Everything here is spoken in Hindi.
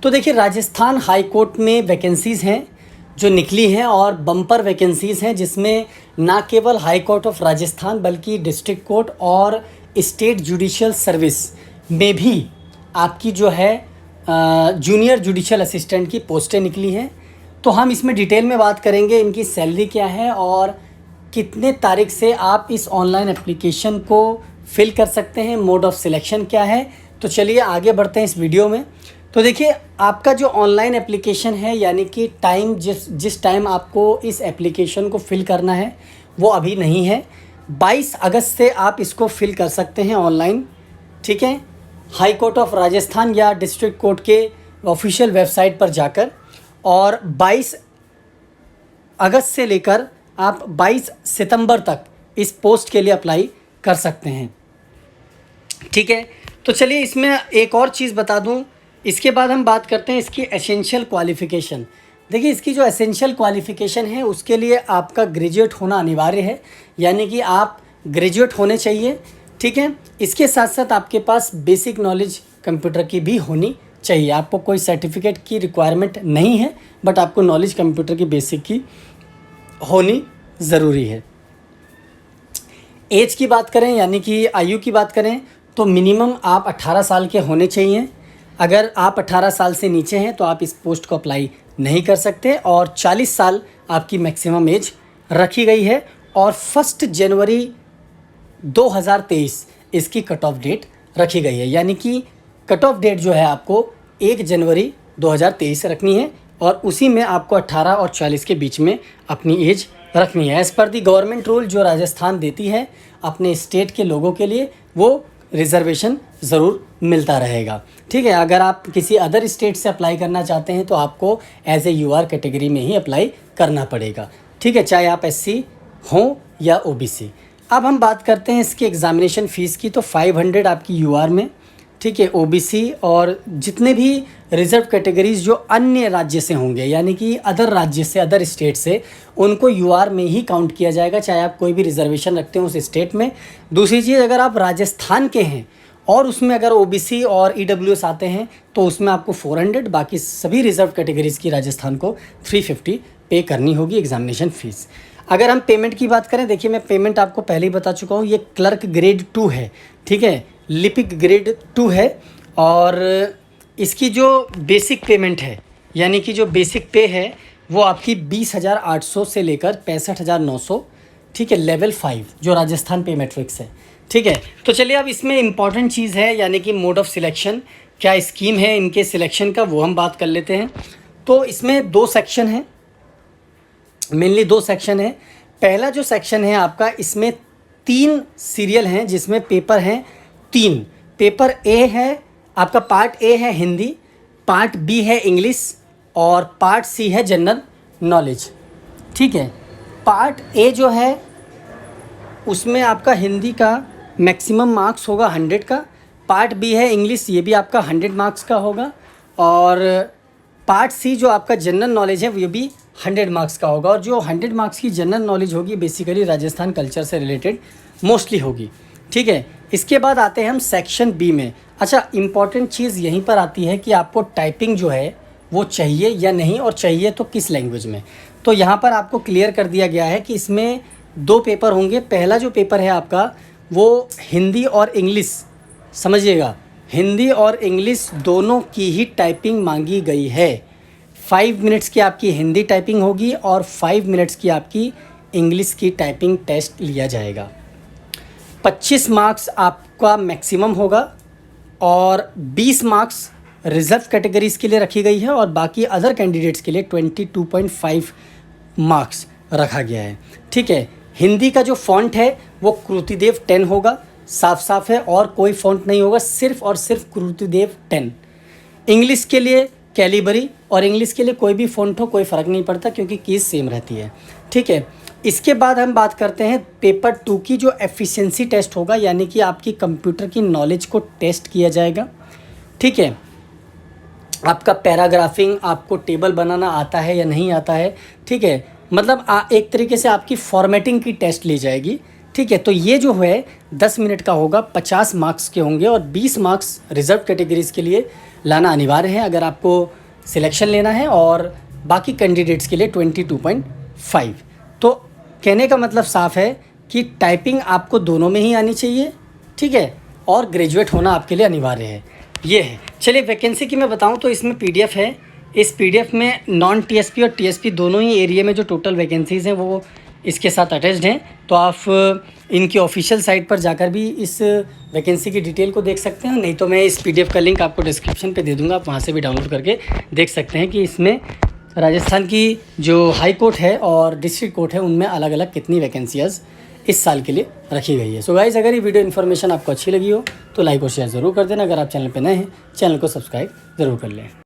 तो देखिए, राजस्थान हाई कोर्ट में वैकेंसीज़ हैं जो निकली हैं और बम्पर वैकेंसीज़ हैं, जिसमें ना केवल हाई कोर्ट ऑफ राजस्थान बल्कि डिस्ट्रिक्ट कोर्ट और स्टेट जुडिशियल सर्विस में भी आपकी जो है जूनियर जुडिशियल असिस्टेंट की पोस्टें निकली हैं। तो हम इसमें डिटेल में बात करेंगे, इनकी सैलरी क्या है और कितने तारीख से आप इस ऑनलाइन एप्लीकेशन को फिल कर सकते हैं, मोड ऑफ सिलेक्शन क्या है। तो चलिए आगे बढ़ते हैं इस वीडियो में। तो देखिए, आपका जो ऑनलाइन एप्लीकेशन है, यानी कि टाइम जिस टाइम आपको इस एप्लीकेशन को फिल करना है वो अभी नहीं है। 22 अगस्त से आप इसको फिल कर सकते हैं ऑनलाइन, ठीक है, हाई कोर्ट ऑफ राजस्थान या डिस्ट्रिक्ट कोर्ट के ऑफिशियल वेबसाइट पर जाकर। और 22 अगस्त से लेकर आप 22 सितंबर तक इस पोस्ट के लिए अप्लाई कर सकते हैं, ठीक है। तो चलिए इसमें एक और चीज़ बता दूं, इसके बाद हम बात करते हैं इसकी एसेंशियल क्वालिफ़िकेशन। देखिए, इसकी जो एसेंशियल क्वालिफ़िकेशन है उसके लिए आपका ग्रेजुएट होना अनिवार्य है, यानी कि आप ग्रेजुएट होने चाहिए, ठीक है। इसके साथ साथ आपके पास बेसिक नॉलेज कंप्यूटर की भी होनी चाहिए। आपको कोई सर्टिफिकेट की रिक्वायरमेंट नहीं है, बट आपको नॉलेज कंप्यूटर की बेसिक की होनी ज़रूरी है। एज की बात करें, यानी कि आयु की बात करें, तो मिनिमम आप 18 साल के होने चाहिए। अगर आप 18 साल से नीचे हैं तो आप इस पोस्ट को अप्लाई नहीं कर सकते। और 40 साल आपकी मैक्सिमम एज रखी गई है। और 1 जनवरी 2023 इसकी कट ऑफ डेट रखी गई है, यानी कि कट ऑफ डेट जो है आपको 1 जनवरी 2023 रखनी है और उसी में आपको 18 और 40 के बीच में अपनी एज रखनी है। एज़ पर दी गवर्नमेंट रूल जो राजस्थान देती है अपने स्टेट के लोगों के लिए, वो रिज़र्वेशन ज़रूर मिलता रहेगा, ठीक है। अगर आप किसी अदर स्टेट से अप्लाई करना चाहते हैं तो आपको एज ए यूआर कैटेगरी में ही अप्लाई करना पड़ेगा, ठीक है, चाहे आप एससी हों या ओबीसी। अब हम बात करते हैं इसकी एग्ज़ामिनेशन फ़ीस की। तो 500 आपकी यूआर में, ठीक है, ओबीसी और जितने भी रिज़र्व कैटेगरीज़ जो अन्य राज्य से होंगे, यानी कि अदर राज्य से, अदर स्टेट से, उनको यूआर में ही काउंट किया जाएगा, चाहे आप कोई भी रिज़र्वेशन रखते हो उस स्टेट में। दूसरी चीज़, अगर आप राजस्थान के हैं और उसमें अगर ओबीसी और ईडब्ल्यूएस आते हैं तो उसमें आपको 400, बाकी सभी रिज़र्व कैटेगरीज़ की राजस्थान को 350 पे करनी होगी एग्ज़ामिनेशन फ़ीस। अगर हम पेमेंट की बात करें, देखिए मैं पेमेंट आपको पहले ही बता चुका हूँ, ये क्लर्क ग्रेड 2 है, ठीक है, लिपिक ग्रेड 2 है। और इसकी जो बेसिक पेमेंट है, यानी कि जो बेसिक पे है वो आपकी 20,800 से लेकर 65,900, ठीक है, लेवल 5 जो राजस्थान पे मैट्रिक्स है, ठीक है। तो चलिए अब इसमें इम्पॉर्टेंट चीज़ है, यानी कि मोड ऑफ सिलेक्शन, क्या स्कीम है इनके सिलेक्शन का, वो हम बात कर लेते हैं। तो इसमें 2 सेक्शन हैं, मेनली 2 सेक्शन है। पहला जो सेक्शन है आपका, इसमें 3 सीरियल हैं जिसमें पेपर हैं 3। पेपर ए है आपका, पार्ट ए है हिंदी, पार्ट बी है इंग्लिश और पार्ट सी है जनरल नॉलेज, ठीक है। पार्ट ए जो है उसमें आपका हिंदी का मैक्सिमम मार्क्स होगा 100 का, पार्ट बी है इंग्लिश, ये भी आपका 100 मार्क्स का होगा, और पार्ट सी जो आपका जनरल नॉलेज है वो भी 100 मार्क्स का होगा। और जो 100 मार्क्स की जनरल नॉलेज होगी बेसिकली राजस्थान कल्चर से रिलेटेड मोस्टली होगी, ठीक है। इसके बाद आते हैं हम सेक्शन बी में। अच्छा, इम्पॉर्टेंट चीज़ यहीं पर आती है कि आपको टाइपिंग जो है वो चाहिए या नहीं, और चाहिए तो किस लैंग्वेज में। तो यहाँ पर आपको क्लियर कर दिया गया है कि इसमें 2 पेपर होंगे। पहला जो पेपर है आपका वो हिंदी और इंग्लिश, समझिएगा, हिंदी और इंग्लिश दोनों की ही टाइपिंग मांगी गई है। 5 मिनट्स की आपकी हिंदी टाइपिंग होगी और 5 मिनट्स की आपकी इंग्लिश की टाइपिंग टेस्ट लिया जाएगा। 25 मार्क्स आपका मैक्सिमम होगा और 20 मार्क्स रिजर्व कैटेगरीज़ के लिए रखी गई है और बाकी अदर कैंडिडेट्स के लिए 22.5 मार्क्स रखा गया है, ठीक है। हिंदी का जो फ़ॉन्ट है वो कृतिदेव 10 होगा, साफ साफ है, और कोई फ़ॉन्ट नहीं होगा, सिर्फ और सिर्फ कृतिदेव 10। इंग्लिश के लिए कैलिबरी, और इंग्लिश के लिए कोई भी फ़ॉन्ट हो कोई फ़र्क नहीं पड़ता क्योंकि कीज़ सेम रहती है, ठीक है। इसके बाद हम बात करते हैं पेपर 2 की, जो एफिशिएंसी टेस्ट होगा, यानी कि आपकी कंप्यूटर की नॉलेज को टेस्ट किया जाएगा, ठीक है। आपका पैराग्राफिंग, आपको टेबल बनाना आता है या नहीं आता है, ठीक है, मतलब एक तरीके से आपकी फॉर्मेटिंग की टेस्ट ली जाएगी, ठीक है। तो ये जो है 10 मिनट का होगा, 50 मार्क्स के होंगे और 20 मार्क्स रिजर्व कैटेगरीज़ के लिए लाना अनिवार्य है अगर आपको सिलेक्शन लेना है, और बाकी कैंडिडेट्स के लिए 22.5। तो कहने का मतलब साफ है कि टाइपिंग आपको दोनों में ही आनी चाहिए, ठीक है, और ग्रेजुएट होना आपके लिए अनिवार्य है। ये है। चलिए वैकेंसी की मैं बताऊं तो इसमें पीडीएफ है। इस पीडीएफ में नॉन टीएसपी और टीएसपी दोनों ही एरिया में जो टोटल वैकेंसीज़ हैं वो इसके साथ अटैच्ड हैं। तो आप इनकी ऑफिशियल साइट पर जाकर भी इस वैकेंसी की डिटेल को देख सकते हैं, नहीं तो मैं इस पीडीएफ का लिंक आपको डिस्क्रिप्शन पे दे दूँगा, आप वहाँ से भी डाउनलोड करके देख सकते हैं कि इसमें राजस्थान की जो हाई कोर्ट है और डिस्ट्रिक्ट कोर्ट है उनमें अलग अलग कितनी वैकेंसीज इस साल के लिए रखी गई है। सो गाइस, अगर ये वीडियो इन्फॉर्मेशन आपको अच्छी लगी हो तो लाइक और शेयर ज़रूर कर देना। अगर आप चैनल पे नए हैं, चैनल को सब्सक्राइब ज़रूर कर लें।